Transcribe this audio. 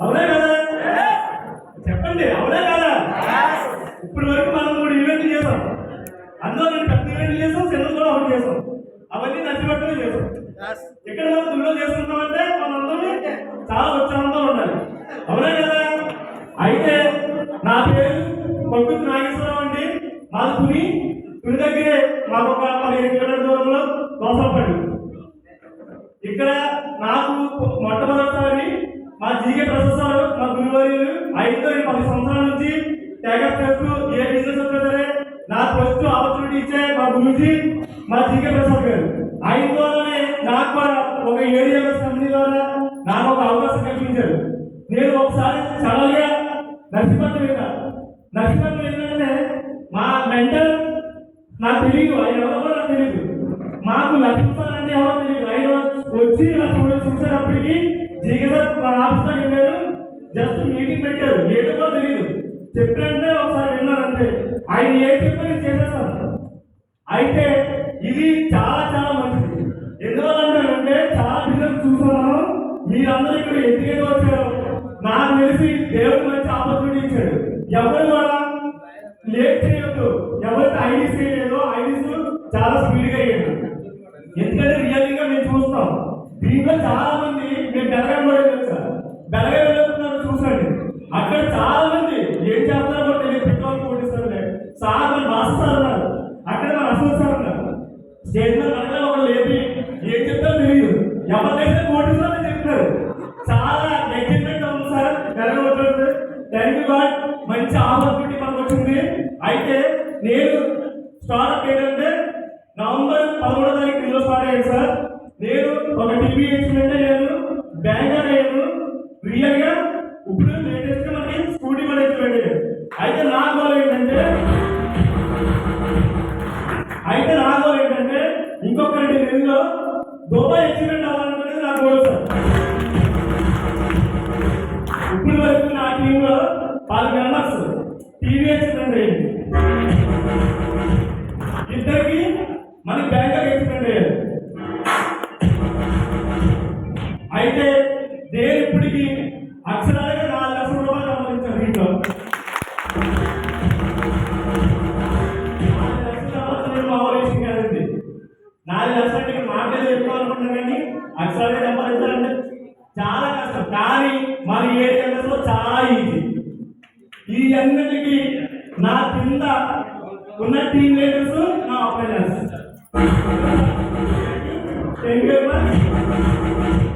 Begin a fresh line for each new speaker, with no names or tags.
అవునా కదా? చెప్పండి, అవునా కదా? ఇప్పటి వరకు మనం 3 ఈవెంట్లు చేసాం. అందులో నేను పెద్ద ఈవెంట్లు చేసాం, చిన్నది కూడా ఒకటి చేసాం. అవన్నీ నచ్చిపెట్టమే చేసాం. ఇక్కడ మనం దుల్లో చేసుకుంటామంటే మనందరం చాలా ఉత్సాహంతో ఉండాలి. అవునా కదా? అయితే నా పేరు పొక్కుతు నాగేశ్వరరావు అండి. మాది తుని దగ్గరే, మాకు ఒక 15 కిలోమీటర్ల దూరంలో దోసలపల్లి. ఇక్కడ నాకు మొట్టమొదటిసారి మా జీకే ప్రొఫెసర్, మా గురువారు 10 సంవత్సరాల నుంచి టేకప్ చేస్తూ ఏ బిజినెస్ వచ్చినా సరే నాకు ఫస్ట్ ఆపర్చునిటీ ఇచ్చే మా గురుజీ, మా జీకే ప్రసాద్ గారు. ఆయన ద్వారానే నాకు కూడా ఒక ఏరియా కంపెనీ ద్వారా నాకు ఒక అవకాశం కల్పించారు. నేను ఒకసారి సడన్గా నర్సీపట్నం ఏంటంటే మా మెంటర్ నాకు తెలియదు, ఆయన ఎవరో కూడా నాకు తెలియదు. మాకు లక్ష్మణ్ అంటే ఎవరో తెలియదు. ఆయన వచ్చి చూసేటప్పటికి జీకే సార్ మా ఆఫీస్లో వెళ్ళారు. జస్ట్ మీటింగ్ పెట్టారు, ఏదో కూడా తెలియదు. చెప్పినంటే ఒకసారి విన్నారంటే ఆయన ఏ చెప్పి నేను చేసేస్తాను. అయితే ఇది చాలా చాలా మంచిది. ఎందువల్లంటే చాలా బిజినెస్ చూస్తున్నాను. మీరందరూ ఇక్కడ ఎందుకు వచ్చారు? నాకు తెలిసి దేవుడు మంచి ఆపర్చునిటీ ఇచ్చాడు. ఎవరు కూడా లేట్ చేయొద్దు. ఎవరికి ఐడీస్ చేయలేదో ఐడీస్ చాలా స్పీడ్గా అయ్యాడు. ఎందుకంటే రియల్గా మేము చూస్తాం. దీంట్లో చాలా మంది మేము బెలగాం కూడా వెళ్ళారు. బెలగాం వెళ్ళుతున్నారు చూసండి. అక్కడ చాలా మంది ఏం చేస్తారో కూడా తెలియదు. పెట్రోల్ పోటీస్తారు సార్, మన మాస్టర్ ఉన్నారు, అక్కడ మన అసలు సార్ ఉన్నారు. స్టేజ్ మీద మనలో ఒకరు లేపి ఏం చెప్తారో తెలియదు. ఎవరికైతే పోటీస్తారో చెప్తారు. చాలా ఎక్సైట్మెంట్ ఉంది సార్. బెలగవచ్చు. థ్యాంక్ యూ గాడ్, మంచి ఆపర్చునిటీ మనకు వచ్చింది. అయితే నేను స్టార్ట్ ఏంటంటే నవంబర్ 11వ తారీఖు స్టార్ట్ అయ్యాను సార్. నేను ఒక టీవీ ఎక్స్పెంట్ అయ్యాను, బ్యాంకర్ అయ్యాను. రియల్గా ఇప్పుడు లేటెస్ట్ గా మనకి స్కూటీ కూడా ఎక్స్పెంట్ అయ్యాను. అయితే నా గోల్ ఏంటంటే ఇంకొక 2 నెలల్లో దుబాయ్ ఎక్స్పెంట్ అవ్వాలనుకునేది నా గోల్ సార్. ఇప్పుడు వరకు నా టీంలో 10 మెంబర్స్ టీవీ ఎక్స్పెంట్ అయ్యింది. ఇద్దరికి మనకి బ్యాంకర్ ఎక్స్పెంట్ అయ్యారు. అయితే నేను ఇప్పటికి అక్షరాలుగా 4 లక్షల రూపాయలు సంపాదించాను. దీంట్లో 4 లక్షలు సంపాదించడం మామూలు విషయం కాదండి. 4 లక్షలు అంటే ఇక్కడ మాటలు ఎక్కువ అనుకుంటున్నాను, కానీ అక్షరాలుగా సంపాదించాలంటే చాలా కష్టం. కానీ మన ఏరియాలో చాలా ఈజీ. ఈ అన్నిటికీ నా కింద ఉన్న టీమ్ లీడర్స్, నా operators. Thank you very much.